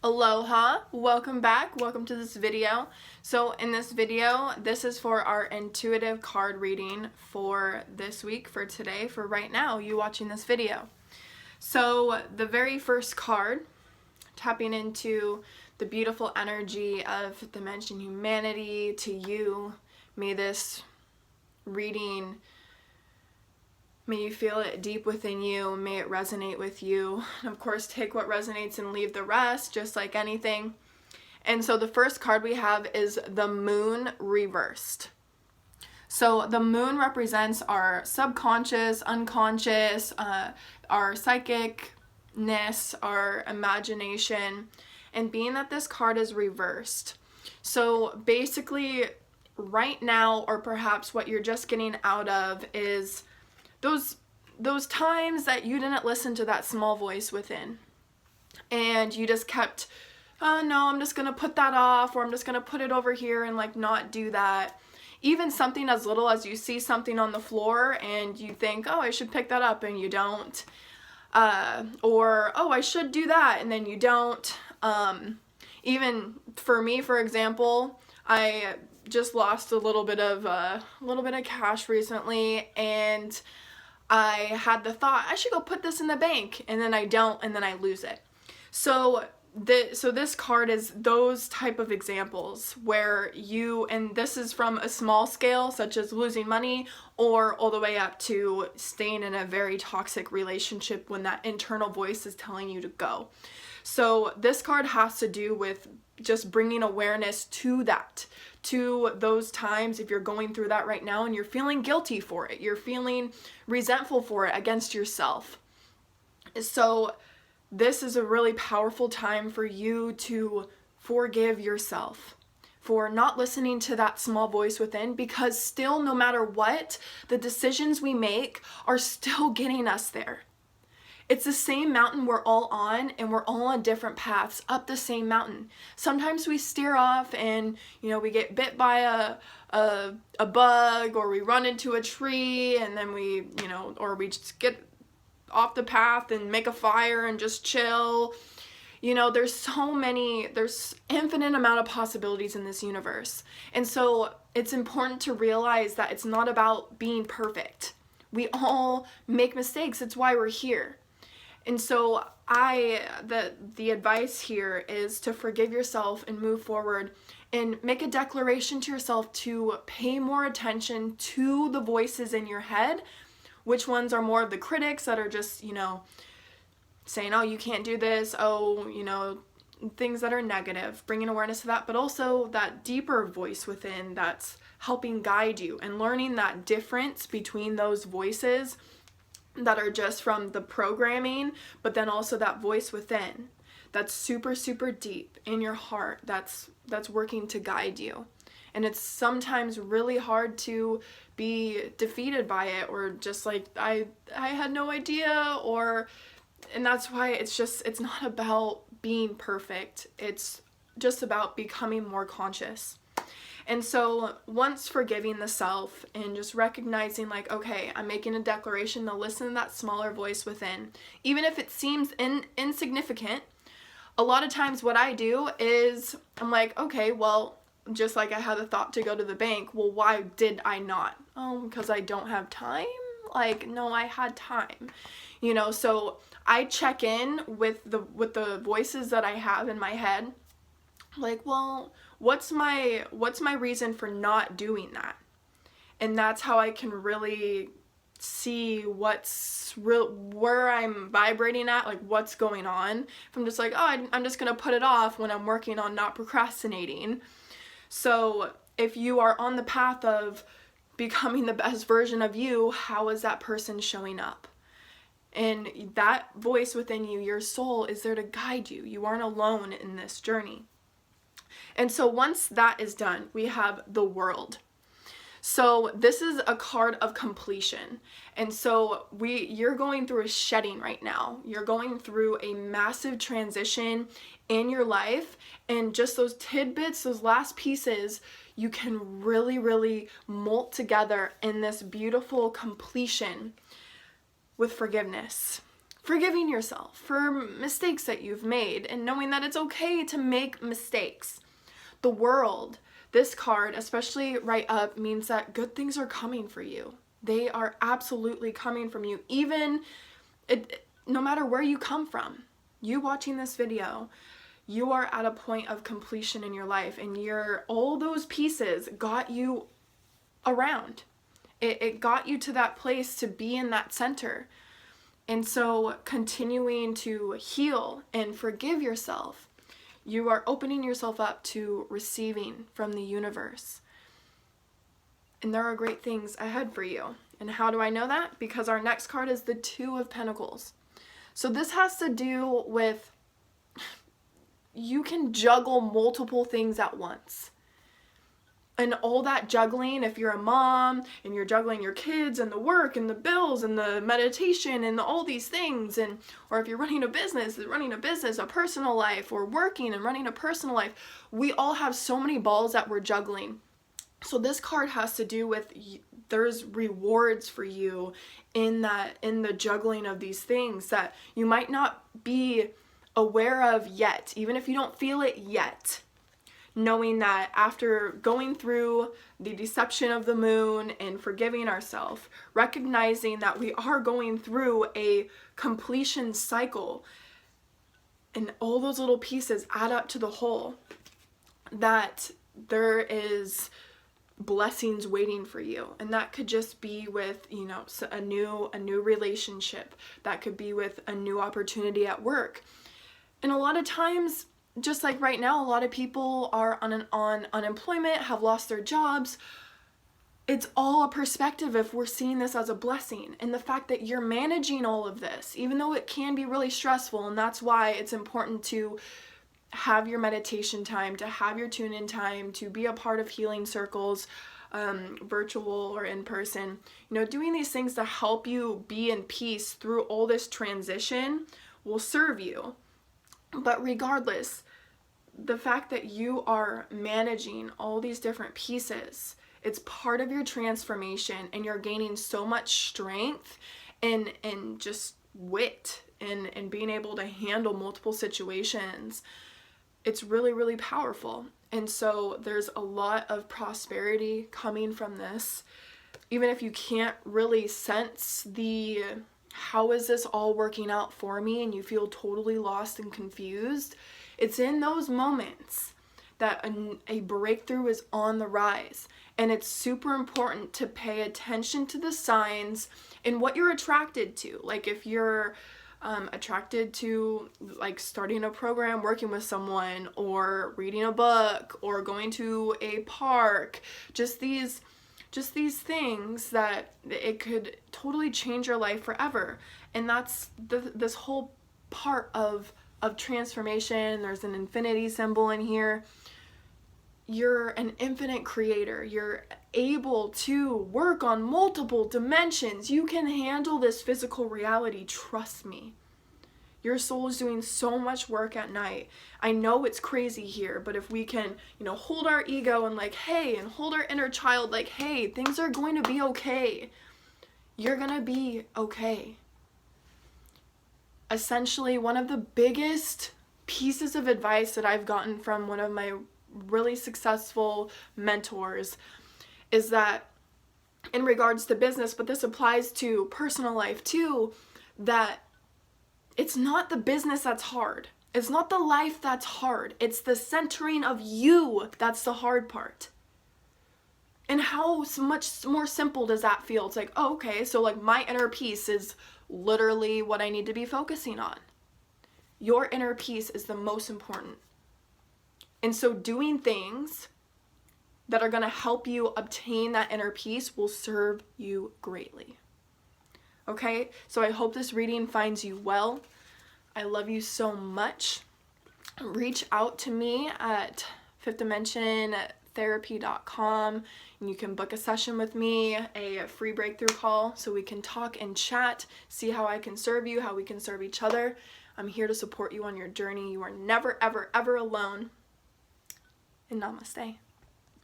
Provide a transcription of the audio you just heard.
Aloha, welcome back, welcome to this video. So in this video, this is for our intuitive card reading for this week, for today, for right now, you watching this video. So the very first card, tapping into the beautiful energy of Dimension Humanity to you, may this reading, may you feel it deep within you, may it resonate with you. And of course, take what resonates and leave the rest, just like anything. And so the first card we have is the Moon reversed. So the moon represents our subconscious, unconscious, our psychicness, our imagination. And being that this card is reversed, so basically right now, or perhaps what you're just getting out of, is those times that you didn't listen to that small voice within, and you just kept, oh no, I'm just gonna put that off, or I'm just gonna put it over here and like not do that. Even something as little as you see something on the floor and you think, oh, I should pick that up, and you don't. Or, oh, I should do that, and then you don't. Even for me, for example, I just lost a little bit of cash recently, and I had the thought, I should go put this in the bank, and then I don't, and then I lose it. So this card is those type of examples where you, and this is from a small scale, such as losing money, or all the way up to staying in a very toxic relationship when that internal voice is telling you to go. So this card has to do with just bringing awareness to that, to those times if you're going through that right now and you're feeling guilty for it, you're feeling resentful for it against yourself. So this is a really powerful time for you to forgive yourself for not listening to that small voice within, because still, no matter what, the decisions we make are still getting us there. It's the same mountain we're all on, and we're all on different paths up the same mountain. Sometimes we steer off and, we get bit by a bug, or we run into a tree, and then we just get off the path and make a fire and just chill. There's infinite amount of possibilities in this universe. And so it's important to realize that it's not about being perfect. We all make mistakes. It's why we're here. And so the advice here is to forgive yourself and move forward and make a declaration to yourself to pay more attention to the voices in your head, which ones are more of the critics that are just, saying, oh, you can't do this, things that are negative, bringing awareness to that, but also that deeper voice within that's helping guide you, and learning that difference between those voices that are just from the programming, but then also that voice within that's super, super deep in your heart that's working to guide you. And it's sometimes really hard to be defeated by it, or just like, I had no idea, and that's why it's not about being perfect. It's just about becoming more conscious. And so once forgiving the self and just recognizing, like, okay, I'm making a declaration to listen to that smaller voice within, even if it seems insignificant. A lot of times what I do is I'm like, okay, well, just like I had the thought to go to the bank, well, why did I not? Oh, because I don't have time? Like, no, I had time. So I check in with the voices that I have in my head. Like, well, what's my reason for not doing that? And that's how I can really see where I'm vibrating at, like what's going on. If I'm just like, oh, I'm just gonna put it off when I'm working on not procrastinating. So if you are on the path of becoming the best version of you, how is that person showing up? And that voice within you, your soul, is there to guide you. You aren't alone in this journey. And so once that is done, we have the World. So this is a card of completion. And so you're going through a shedding right now. You're going through a massive transition in your life, and just those tidbits, those last pieces, you can really, really mold together in this beautiful completion with forgiveness. forgiving yourself for mistakes that you've made and knowing that it's okay to make mistakes. The world, this card, especially right up, means that good things are coming for you. They are absolutely coming from you, no matter where you come from. You watching this video, you are at a point of completion in your life, and all those pieces got you around. It got you to that place to be in that center. And so continuing to heal and forgive yourself, you are opening yourself up to receiving from the universe. And there are great things ahead for you. And how do I know that? Because our next card is the Two of Pentacles. So this has to do with, you can juggle multiple things at once. And all that juggling, if you're a mom and you're juggling your kids and the work and the bills and the meditation and all these things, or if you're running a business, a personal life, or working and running a personal life, we all have so many balls that we're juggling. So this card has to do with, there's rewards for you in the juggling of these things that you might not be aware of yet, even if you don't feel it yet. Knowing that after going through the deception of the moon and forgiving ourselves, recognizing that we are going through a completion cycle, and all those little pieces add up to the whole, that there is blessings waiting for you. And that could just be with, a new relationship. That could be with a new opportunity at work. And a lot of times, just like right now, a lot of people are on unemployment, have lost their jobs. It's all a perspective if we're seeing this as a blessing. And the fact that you're managing all of this, even though it can be really stressful, and that's why it's important to have your meditation time, to have your tune-in time, to be a part of healing circles, virtual or in person. Doing these things to help you be in peace through all this transition will serve you. But regardless, the fact that you are managing all these different pieces, it's part of your transformation, and you're gaining so much strength and just wit and being able to handle multiple situations. It's really, really powerful. And so there's a lot of prosperity coming from this. Even if you can't really sense how is this all working out for me, and you feel totally lost and confused, it's in those moments that a breakthrough is on the rise. And it's super important to pay attention to the signs and what you're attracted to. Like if you're attracted to starting a program, working with someone, or reading a book, or going to a park, just these things that it could totally change your life forever. And that's this whole part of transformation. There's an infinity symbol in here. You're an infinite creator. You're able to work on multiple dimensions. You can handle this physical reality. Trust me. Your soul is doing so much work at night. I know it's crazy here, but if we can, hold our ego and and hold our inner child hey, things are going to be okay. You're going to be okay. Essentially, one of the biggest pieces of advice that I've gotten from one of my really successful mentors is that, in regards to business, but this applies to personal life too, that it's not the business that's hard. It's not the life that's hard. It's the centering of you that's the hard part. And how much more simple does that feel? It's oh, okay, so my inner peace is literally what I need to be focusing on. Your inner peace is the most important. And so doing things that are going to help you obtain that inner peace will serve you greatly. Okay, so I hope this reading finds you well. I love you so much. Reach out to me at fifthdimensiontherapy.com, and you can book a session with me, a free breakthrough call, so we can talk and chat, see how I can serve you, how we can serve each other. I'm here to support you on your journey. You are never, ever, ever alone. And namaste.